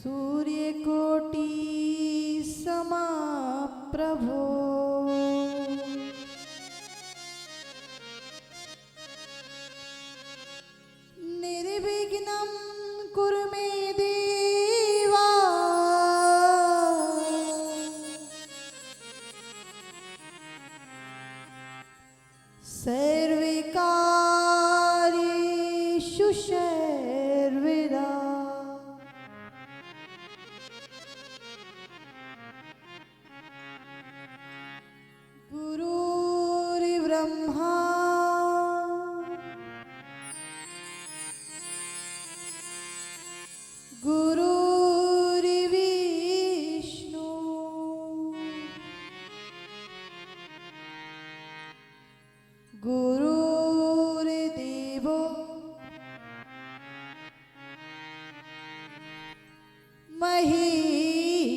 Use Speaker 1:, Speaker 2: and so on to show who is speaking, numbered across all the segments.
Speaker 1: सूर्यकोटि समप्रभो निर्विघ्नं कुरु मे देवा सर्वकार्येषु सर्वदा गुरुर्ब्रह्मा गुरुर्विष्णु गुरुर्देवो महेश्वरा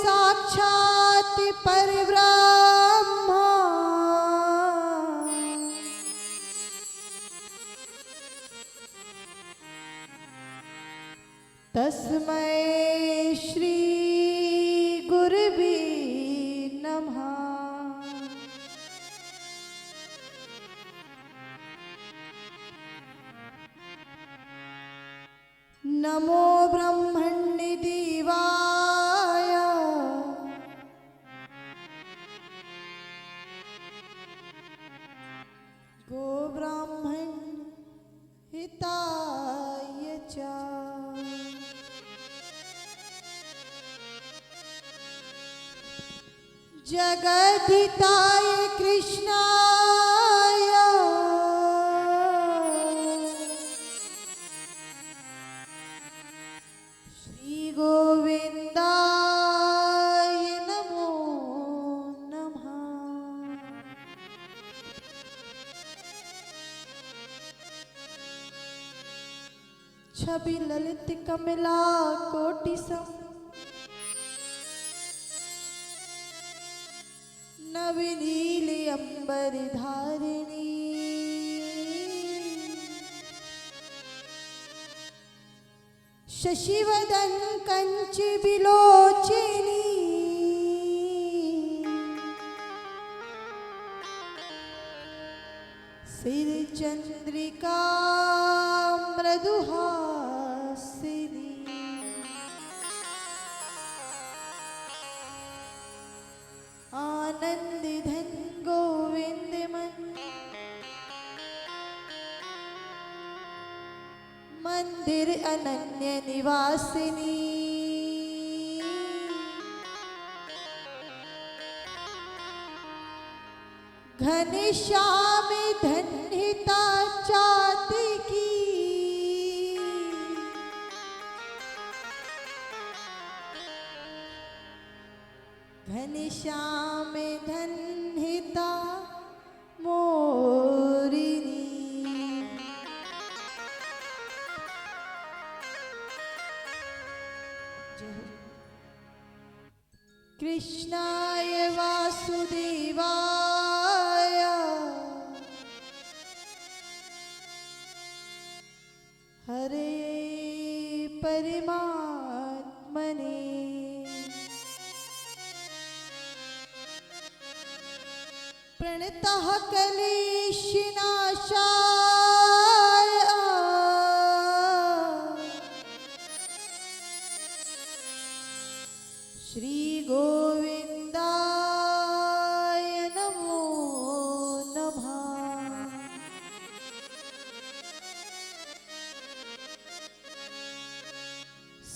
Speaker 1: गुरुर्साक्षात् परब्रह्म तस्मै श्री गुरुवे नमः। नमो ब्रह्मण्य देवाय गो ब्राह्मण हिताय च जगद्धिताय कृष्णाय श्री गोविंदाय नमो नमः। छवि ललित कमला कोटि सम नवनील अंबर धारिणी शशिवदन कंच बिलोचिनी सिर चंद्रिका मृदुहासिनी आनंद धन गोविंद मन मंदिर अनन्य निवासिनी घनश्याम धन्यता चाति की घनश्याम धन्यता मोरिनी कृष्णाय वासुदेवाय हरे परमात्मने प्रणतः क्लेशनाशाय श्री गोविंदाय नमो नमः।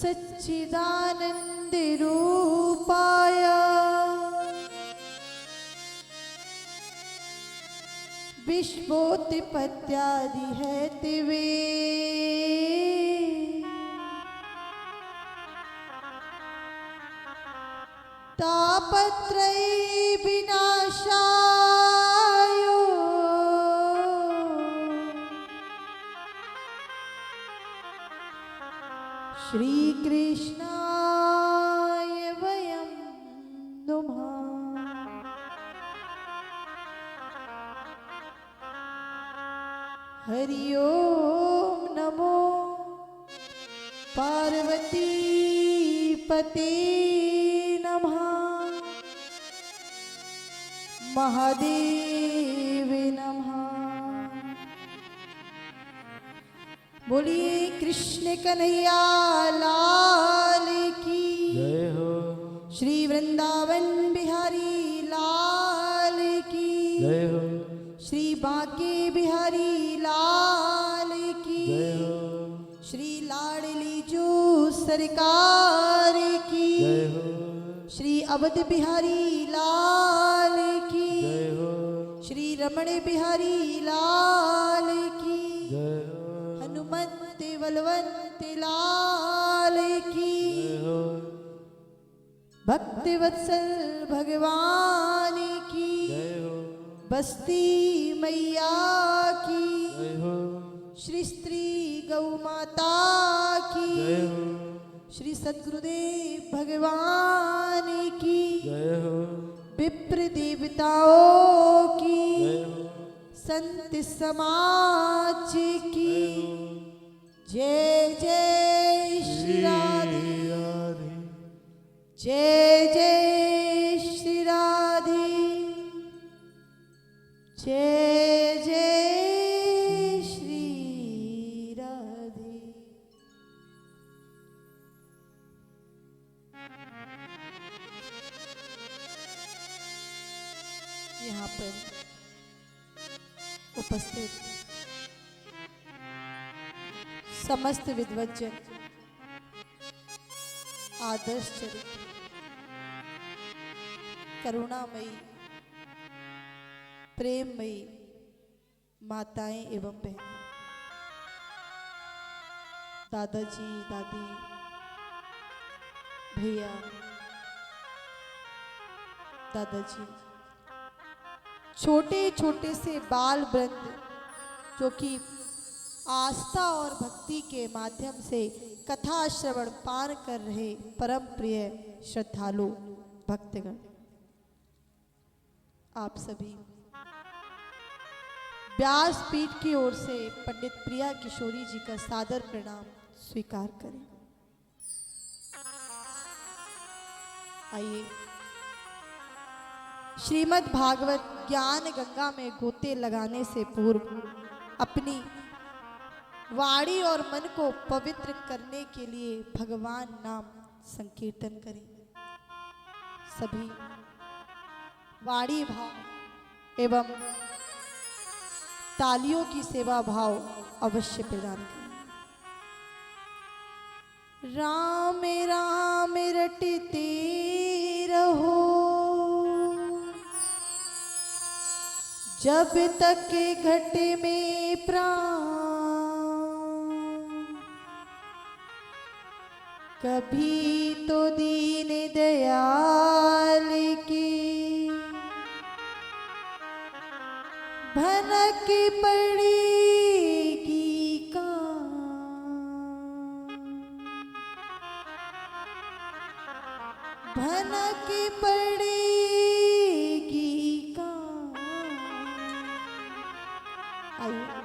Speaker 1: सच्चिदानंद रूपाय विश्वोत्पत्त्यादि हेतवे तापत्रय विनाशाय श्री कृष्णाय वयं नुमः। हरि ओम नमो पार्वती पते नमः। महादेव नमः। बोलिए कृष्ण कन्हैया लाल की
Speaker 2: जय हो।
Speaker 1: श्री वृंदावन बिहारी लाल की
Speaker 2: जय हो।
Speaker 1: श्री बांके बिहारी लाल की
Speaker 2: जय हो।
Speaker 1: श्री लाडली जू सरकार की
Speaker 2: जय हो।
Speaker 1: श्री अवध बिहारी लाल की
Speaker 2: जय हो।
Speaker 1: श्री रमण बिहारी लाल की
Speaker 2: जय हो।
Speaker 1: हनुमत बलवंत लाल की
Speaker 2: जय हो।
Speaker 1: भक्त वत्सल भगवान की
Speaker 2: जय हो।
Speaker 1: बस्ती मैया की
Speaker 2: जय हो।
Speaker 1: श्री स्त्री गौ माता की
Speaker 2: जय हो।
Speaker 1: श्री सद्गुरुदेव भगवान की
Speaker 2: जय हो।
Speaker 1: विप्र देवताओं की
Speaker 2: जय हो।
Speaker 1: संत समाज की जय जय श्री राधे। जय जय श्री राधे। जय जय श्री राधे। यहाँ पर उपस्थित समस्त विद्वज्जन, आदर्श चरित्र, करुणामयी, प्रेममयी माताएं एवं बहनें, दादाजी, दादी, भैया, दादाजी, छोटे छोटे से बाल वृंद जो कि आस्था और भक्ति के माध्यम से कथा श्रवण पान कर रहे परम प्रिय श्रद्धालु भक्तगण, आप सभी व्यासपीठ की ओर से पंडित प्रिया किशोरी जी का सादर प्रणाम स्वीकार करें। आइए श्रीमद् भागवत ज्ञान गंगा में गोते लगाने से पूर्व अपनी वाणी और मन को पवित्र करने के लिए भगवान नाम संकीर्तन करें। सभी वाणी भाव एवं तालियों की सेवा भाव अवश्य प्रदान करें। राम राम रटते रहो जब तक घट में प्राण, कभी तो दीन दयाल की भनक पड़ेगी कान, भनक पड़ेगी कान। आइए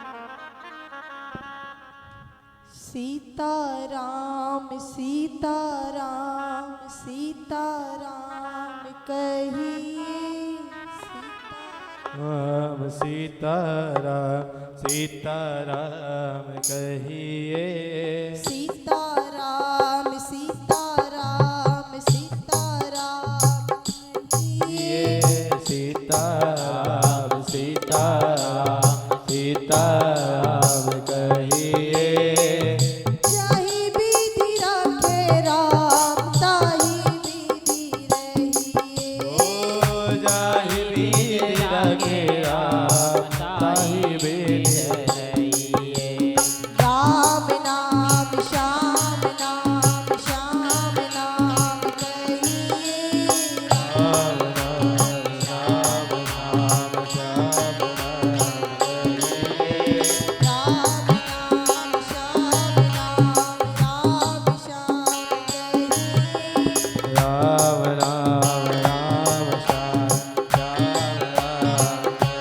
Speaker 1: सीताराम सीताराम सीताराम कहिए,
Speaker 2: राम सीताराम सीताराम कहिए,
Speaker 1: सीताराम सीताराम सीताराम कहिए,
Speaker 2: सीताराम सीताराम सीताराम कहिए।
Speaker 1: जाहि विधि राखे राम ताहि विधि रहिए,
Speaker 2: जाहि विधि राखे राम ताहि विधि रहिए।
Speaker 1: राम नाम श्याम नाम श्याम नाम कहिए,
Speaker 2: राम नाम श्याम नाम श्याम नाम कहिए।
Speaker 1: राम नाम श्याम नाम राम श्याम कहिए,
Speaker 2: राम राम राम श्याम श्याम राम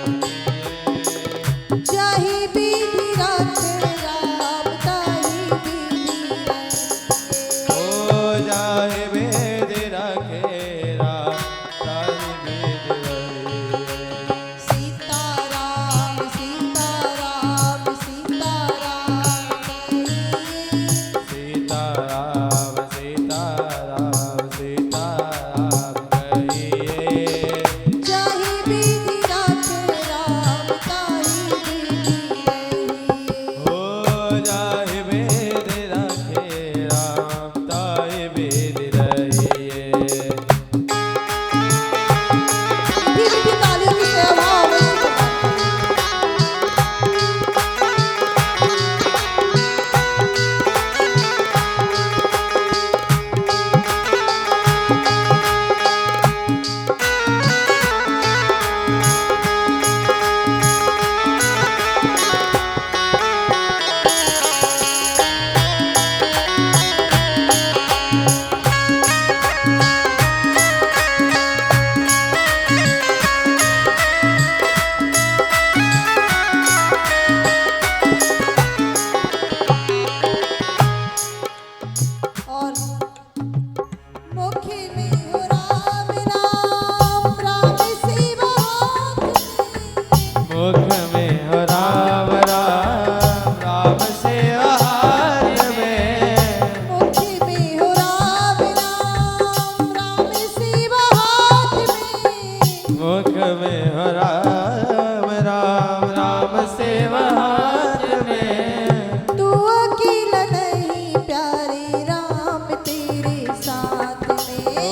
Speaker 2: मुख में हो राम राम राम सेवा हाथ में।
Speaker 1: तू अकेला नहीं प्यारे राम तेरे साथ में।
Speaker 2: ओ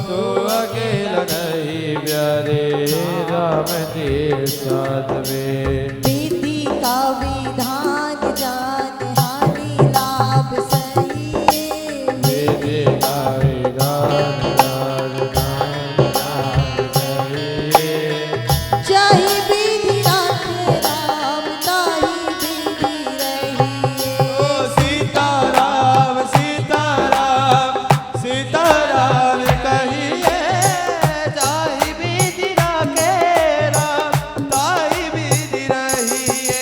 Speaker 2: तू अकेला नहीं प्यारे राम तेरे साथ में।
Speaker 1: विधि का विधान जान हानि लाभ सही है।
Speaker 2: विधि का विधान
Speaker 1: चाहे विधि राखे राम ताही विधि रही है।
Speaker 2: ओ सीताराम सीताराम सीताराम कहिए। जाहि विधि राखे राम ताहि विधि रहिए।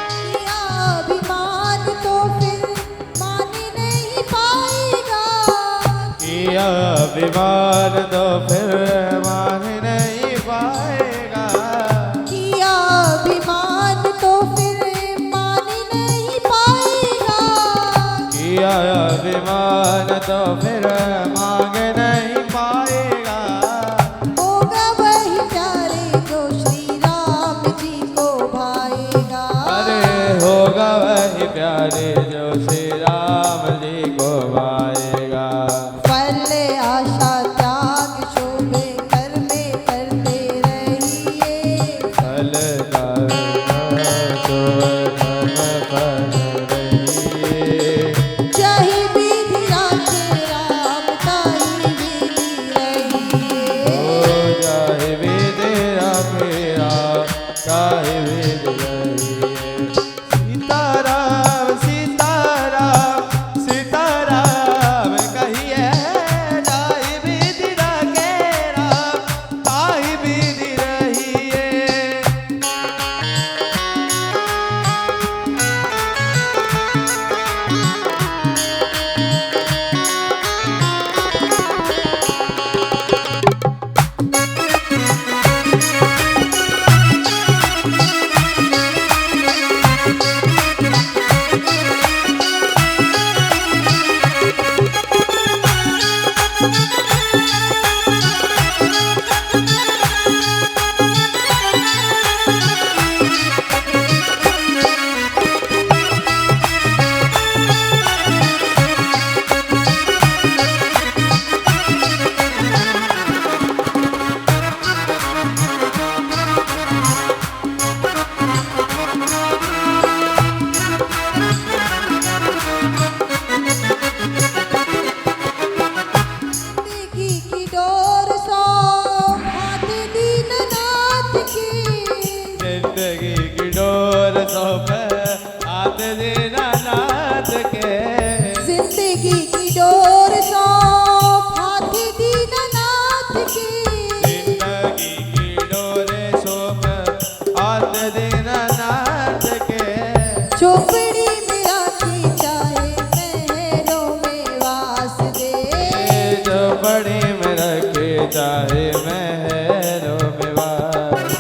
Speaker 1: किया अभिमान तो फिर मान नहीं पाएगा।
Speaker 2: किया विवाद तो फिर मान नहीं पाएगा।
Speaker 1: किया अभिमान तो फिर मान नहीं पाएगा।
Speaker 2: किया विवाद तो फिर मांग नहीं पाएगा।
Speaker 1: होगा वही प्यारे जो श्री राम जी को भाएगा।
Speaker 2: अरे होगा वही प्यारे जो श्री राम जी को भाएगा।
Speaker 1: फल आशा त्याग शोभे कर्मे करते रहिए।
Speaker 2: फल का तो धर्म फल रहिए।
Speaker 1: चाहे विधि राखे राम ताही विधि रहिए।
Speaker 2: ओ जाहि विधि राखे राम ताहि विधि रहिए। सीताराम सीताराम सीताराम कहिए। जाहि विधि राखे राम ताहि विधि रहिए।
Speaker 1: जिंदगी की डोर सो हाथ दीननाथ की।
Speaker 2: जिंदगी की डोर सौंप हाथ दीनानाथ के।
Speaker 1: जिंदगी की डोर सो हाथ दीननाथ की।
Speaker 2: जिंदगी की डोर सौंप हाथ दीनानाथ के।
Speaker 1: झोपड़ी में राखी चाहे महलों में वास दे।
Speaker 2: जो बड़ी में रखे चाहे महलों में वास।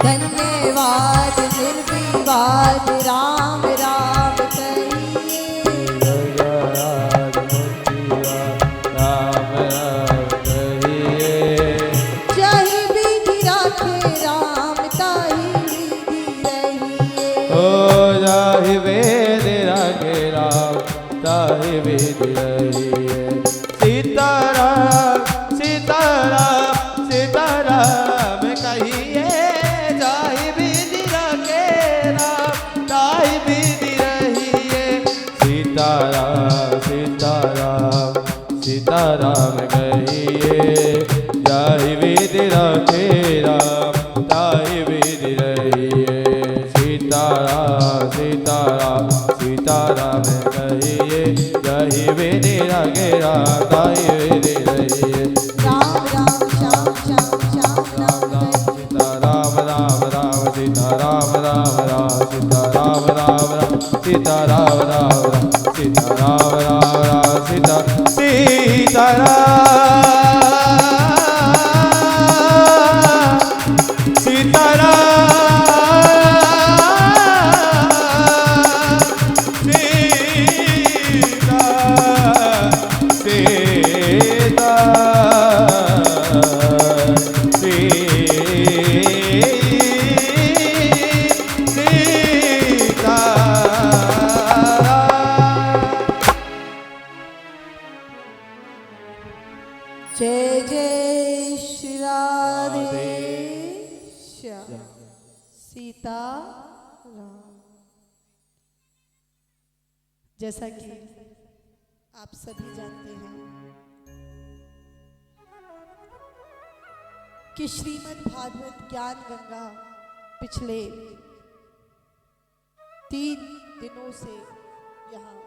Speaker 1: धन्यवाद निर्विवाद राम राम कहिए।
Speaker 2: जगराज मुखिया राम राम कहिए।
Speaker 1: चाहे विधि राखे राम ताही विधि रहिए।
Speaker 2: ओ जाहि वेद राखे राम ताहि विधि रहिए। सीताराम सीताराम सीताराम सीताराम कहिए जाहि विधि रखे राम ताहि विधि रहिए सीताराम सीताराम सीताराम कहिए जाहि विधि रखे राम ताहि विधि रहिए
Speaker 1: राम राम श्याम श्याम श्याम राम
Speaker 2: सीताराम राम राम सीताराम राम राम सीताराम राम राम सीताराम राम राम सीताराम राम राम सीताराम
Speaker 1: जय जय श्री राधे श्याम सीता राम। जैसा कि आप सभी जानते हैं कि श्रीमद् भागवत ज्ञान गंगा पिछले 3 दिनों से यहाँ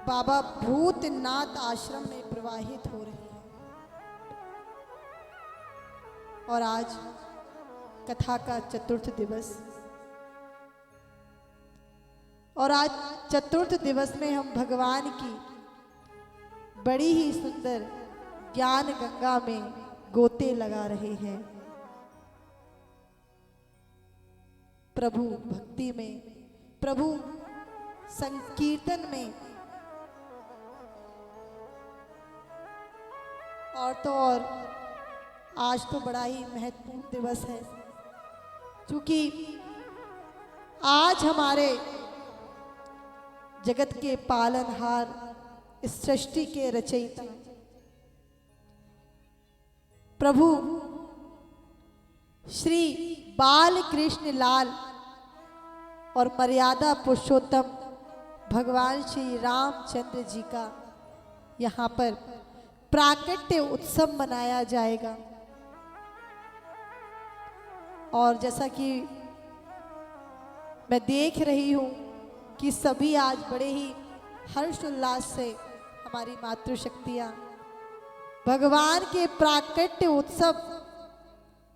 Speaker 1: बाबा भूतनाथ आश्रम में प्रवाहित हो रही है और आज कथा का चतुर्थ दिवस और आज चतुर्थ दिवस में हम भगवान की बड़ी ही सुंदर ज्ञान गंगा में गोते लगा रहे हैं। प्रभु भक्ति में, प्रभु संकीर्तन में, और तो और आज तो बड़ा ही महत्वपूर्ण दिवस है क्योंकि आज हमारे जगत के पालनहार, इस सृष्टि के रचयिता प्रभु श्री बाल कृष्ण लाल और मर्यादा पुरुषोत्तम भगवान श्री रामचंद्र जी का यहाँ पर प्राकट्य उत्सव मनाया जाएगा। और जैसा कि मैं देख रही हूँ कि सभी आज बड़े ही हर्ष उल्लास से हमारी मातृशक्तियाँ भगवान के प्राकट्य उत्सव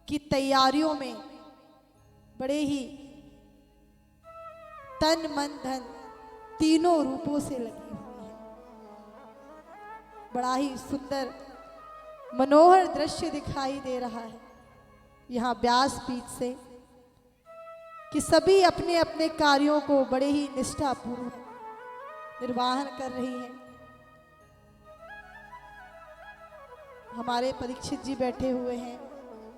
Speaker 1: की तैयारियों में बड़े ही तन मन धन तीनों रूपों से लगी हुई है। बड़ा ही सुंदर मनोहर दृश्य दिखाई दे रहा है यहाँ व्यासपीठ से कि सभी अपने अपने कार्यों को बड़े ही निष्ठापूर्वक निर्वाहन कर रही हैं। हमारे परीक्षित जी बैठे हुए हैं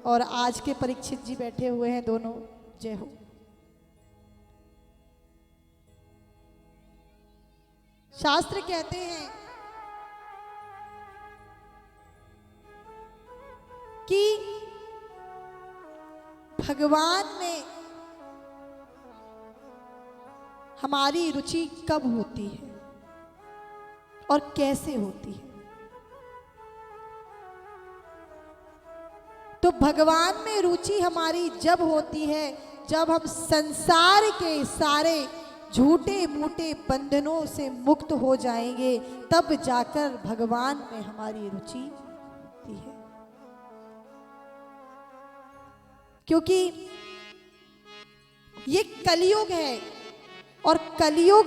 Speaker 1: और आज के परीक्षित जी बैठे हुए हैं, दोनों जय हो। शास्त्र कहते हैं कि भगवान में हमारी रुचि कब होती है और कैसे होती है। तो भगवान में रुचि हमारी जब होती है जब हम संसार के सारे झूठे मूठे बंधनों से मुक्त हो जाएंगे, तब जाकर भगवान में हमारी रुचि होती है। क्योंकि ये कलयुग है और कलयुग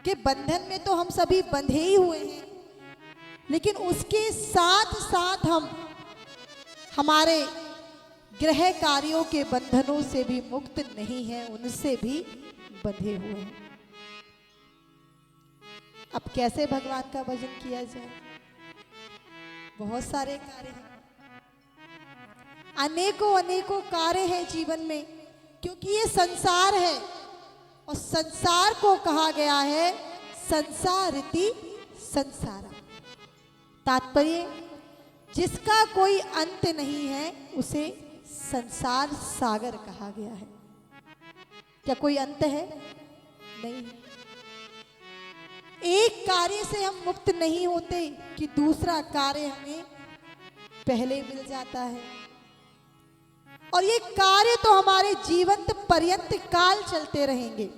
Speaker 1: के बंधन में तो हम सभी बंधे ही हुए हैं, लेकिन उसके साथ साथ हम हमारे गृह कार्यों के बंधनों से भी मुक्त नहीं हैं, उनसे भी बंधे हुए हैं। अब कैसे भगवान का भजन किया जाए? बहुत सारे कार्य हैं, अनेकों अनेकों कार्य हैं जीवन में, क्योंकि ये संसार है और संसार को कहा गया है संसारिति संसारा। तात्पर्य जिसका कोई अंत नहीं है उसे संसार सागर कहा गया है। क्या कोई अंत है? नहीं। एक कार्य से हम मुक्त नहीं होते कि दूसरा कार्य हमें पहले मिल जाता है। और ये कार्य तो हमारे जीवन पर्यंत काल चलते रहेंगे,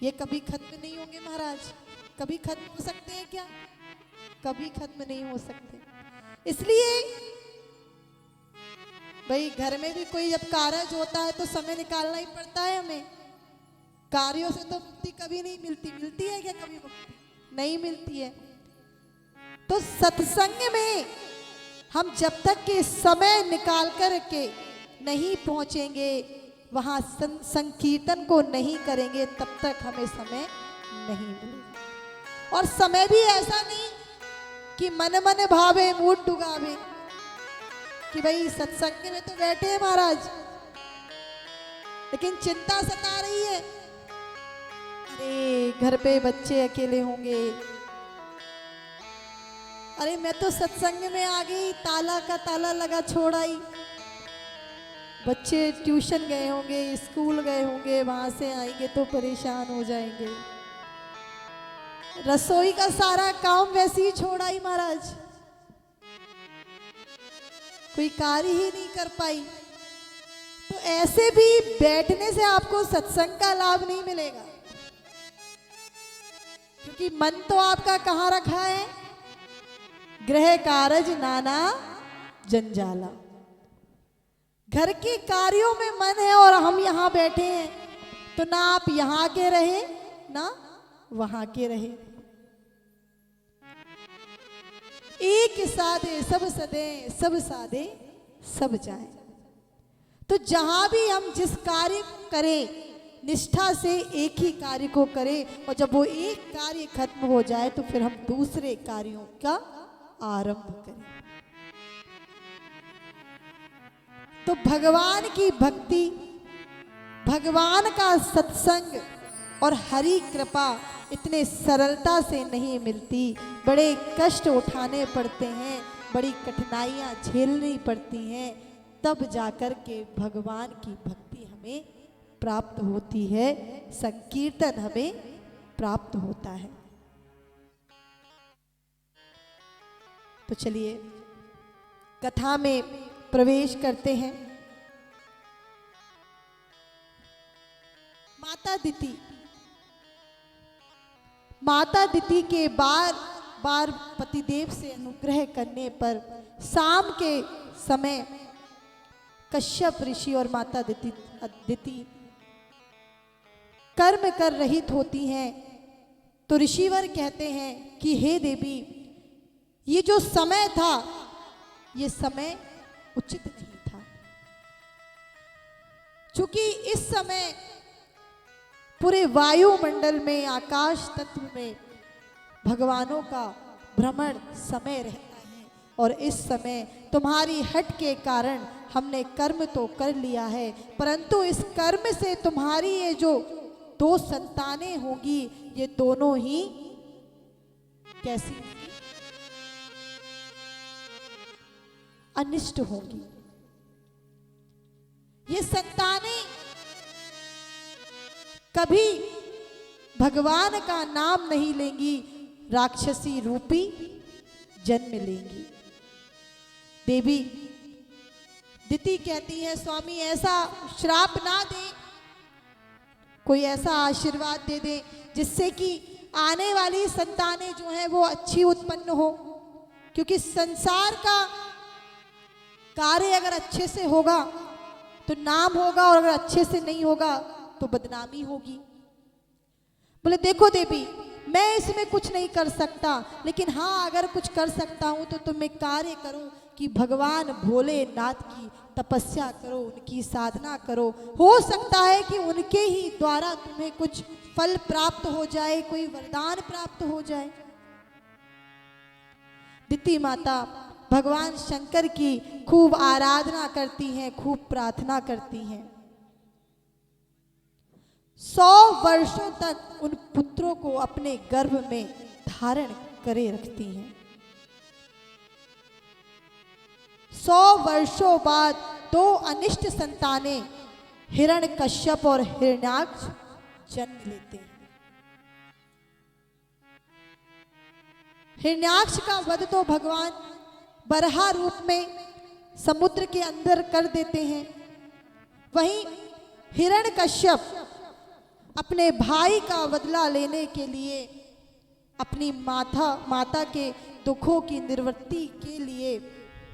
Speaker 1: ये कभी खत्म नहीं होंगे महाराज। कभी खत्म हो सकते हैं क्या? कभी खत्म नहीं हो सकते। इसलिए भाई घर में भी कोई जब कारज होता है तो समय निकालना ही पड़ता है हमें। कार्यों से तो मुक्ति कभी नहीं मिलती। मिलती है क्या कभी मुक्ति? नहीं मिलती है। तो सत्संग में हम जब तक के समय निकाल कर के नहीं पहुंचेंगे, वहां संकीर्तन को नहीं करेंगे, तब तक हमें समय नहीं मिलेगा। और समय भी ऐसा नहीं कि मन मन भावे मूड डुगावे, कि भाई सत्संग में तो बैठे हैं महाराज लेकिन चिंता सता रही है, अरे घर पे बच्चे अकेले होंगे, अरे मैं तो सत्संग में आ गई, ताला का ताला लगा छोड़ आई, बच्चे ट्यूशन गए होंगे, स्कूल गए होंगे, वहां से आएंगे तो परेशान हो जाएंगे, रसोई का सारा काम वैसे ही छोड़ आई महाराज, कोई कार्य ही नहीं कर पाई। तो ऐसे भी बैठने से आपको सत्संग का लाभ नहीं मिलेगा, क्योंकि मन तो आपका कहाँ रखा है? गृह कारज नाना जंजाला, घर के कार्यों में मन है और हम यहां बैठे हैं, तो ना आप यहां के रहे ना वहां के रहे। एक साधे सब सदे, सब साधे सब जाए। तो जहां भी हम जिस कार्य करें, निष्ठा से एक ही कार्य को करें, और जब वो एक कार्य खत्म हो जाए तो फिर हम दूसरे कार्यों का आरंभ करें। तो भगवान की भक्ति, भगवान का सत्संग और हरि कृपा इतने सरलता से नहीं मिलती, बड़े कष्ट उठाने पड़ते हैं, बड़ी कठिनाइयां झेलनी पड़ती हैं, तब जाकर के भगवान की भक्ति हमें प्राप्त होती है, संकीर्तन हमें प्राप्त होता है। तो चलिए कथा में प्रवेश करते हैं। माता दिति के बार बार पतिदेव से अनुग्रह करने पर शाम के समय कश्यप ऋषि और माता दिति कर्म कर रहित होती हैं। तो ऋषिवर कहते हैं कि हे देवी, ये जो समय था ये समय उचित नहीं था, क्योंकि इस समय पूरे वायुमंडल में, आकाश तत्व में भगवानों का भ्रमण समय रहता है, और इस समय तुम्हारी हट के कारण हमने कर्म तो कर लिया है, परंतु इस कर्म से तुम्हारी ये जो दो संतानें होंगी, ये दोनों ही कैसी होंगी? अनिष्ट होंगी। ये संतानें कभी भगवान का नाम नहीं लेंगी, राक्षसी रूपी जन्म लेंगी। देवी दिति कहती है, स्वामी ऐसा श्राप ना दे, कोई ऐसा आशीर्वाद दे दे जिससे कि आने वाली संतानें जो हैं वो अच्छी उत्पन्न हो, क्योंकि संसार का कार्य अगर अच्छे से होगा तो नाम होगा, और अगर अच्छे से नहीं होगा तो बदनामी होगी। बोले देखो देवी, मैं इसमें कुछ नहीं कर सकता, लेकिन हाँ अगर कुछ कर सकता हूं तो तुम एक कार्य करो कि भगवान भोलेनाथ की तपस्या करो, उनकी साधना करो, हो सकता है कि उनके ही द्वारा तुम्हें कुछ फल प्राप्त हो जाए, कोई वरदान प्राप्त हो जाए। दिति माता भगवान शंकर की खूब आराधना करती हैं, खूब प्रार्थना करती हैं। 100 वर्षों तक उन पुत्रों को अपने गर्भ में धारण करे रखती हैं। 100 वर्षों बाद 2 अनिष्ट संतानें हिरण्यकश्यप और हिरण्याक्ष जन्म लेते हैं। हिरण्याक्ष का वध तो भगवान बरहा रूप में समुद्र के अंदर कर देते हैं। वहीं हिरण्यकश्यप अपने भाई का बदला लेने के लिए, अपनी माता के दुखों की निवृत्ति के लिए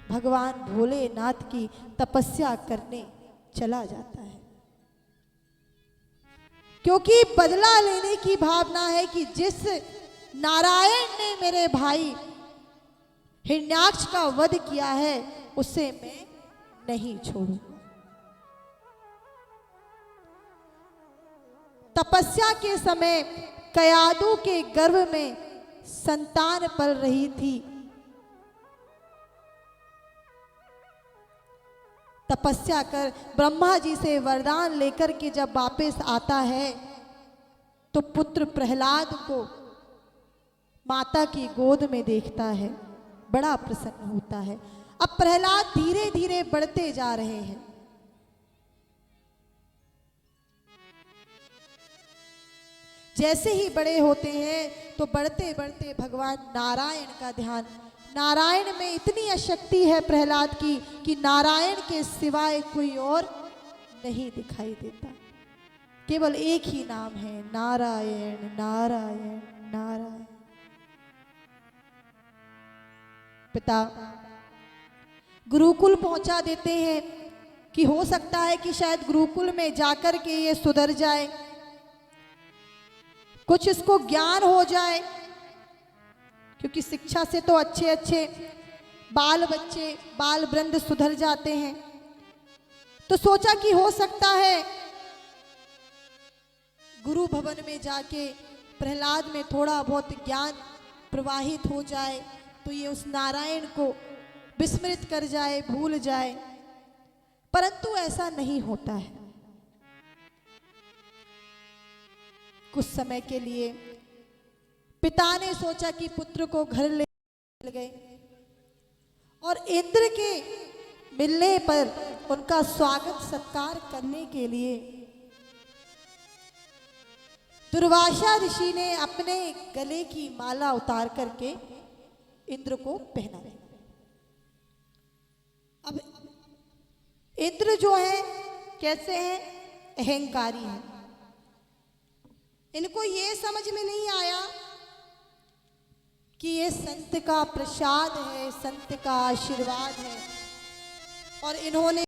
Speaker 1: भगवान भोलेनाथ की तपस्या करने चला जाता है, क्योंकि बदला लेने की भावना है कि जिस नारायण ने मेरे भाई हिरण्याक्ष का वध किया है उसे मैं नहीं छोड़ूंगा। तपस्या के समय कयादू के गर्भ में संतान पल रही थी। तपस्या कर ब्रह्मा जी से वरदान लेकर के जब वापस आता है तो पुत्र प्रहलाद को माता की गोद में देखता है, बड़ा प्रसन्न होता है। अब प्रहलाद धीरे धीरे बढ़ते जा रहे हैं। जैसे ही बड़े होते हैं तो बढ़ते बढ़ते भगवान नारायण का ध्यान, नारायण में इतनी अशक्ति है प्रहलाद की कि नारायण के सिवाय कोई और नहीं दिखाई देता। केवल एक ही नाम है, नारायण नारायण नारायण। पिता गुरुकुल पहुंचा देते हैं कि हो सकता है कि शायद गुरुकुल में जाकर के ये सुधर जाए, कुछ इसको ज्ञान हो जाए, क्योंकि शिक्षा से तो अच्छे अच्छे बाल बच्चे बाल वृंद सुधर जाते हैं। तो सोचा कि हो सकता है गुरु भवन में जाके प्रहलाद में थोड़ा बहुत ज्ञान प्रवाहित हो जाए तो ये उस नारायण को विस्मृत कर जाए, भूल जाए, परंतु ऐसा नहीं होता है। कुछ समय के लिए पिता ने सोचा कि पुत्र को घर ले गए और इंद्र के मिलने पर उनका स्वागत सत्कार करने के लिए दुर्वासा ऋषि ने अपने गले की माला उतार करके इंद्र को पहना। अब इंद्र जो है कैसे हैं? अहंकारी हैं। इनको ये समझ में नहीं आया कि ये संत का प्रसाद है, संत का आशीर्वाद है, और इन्होंने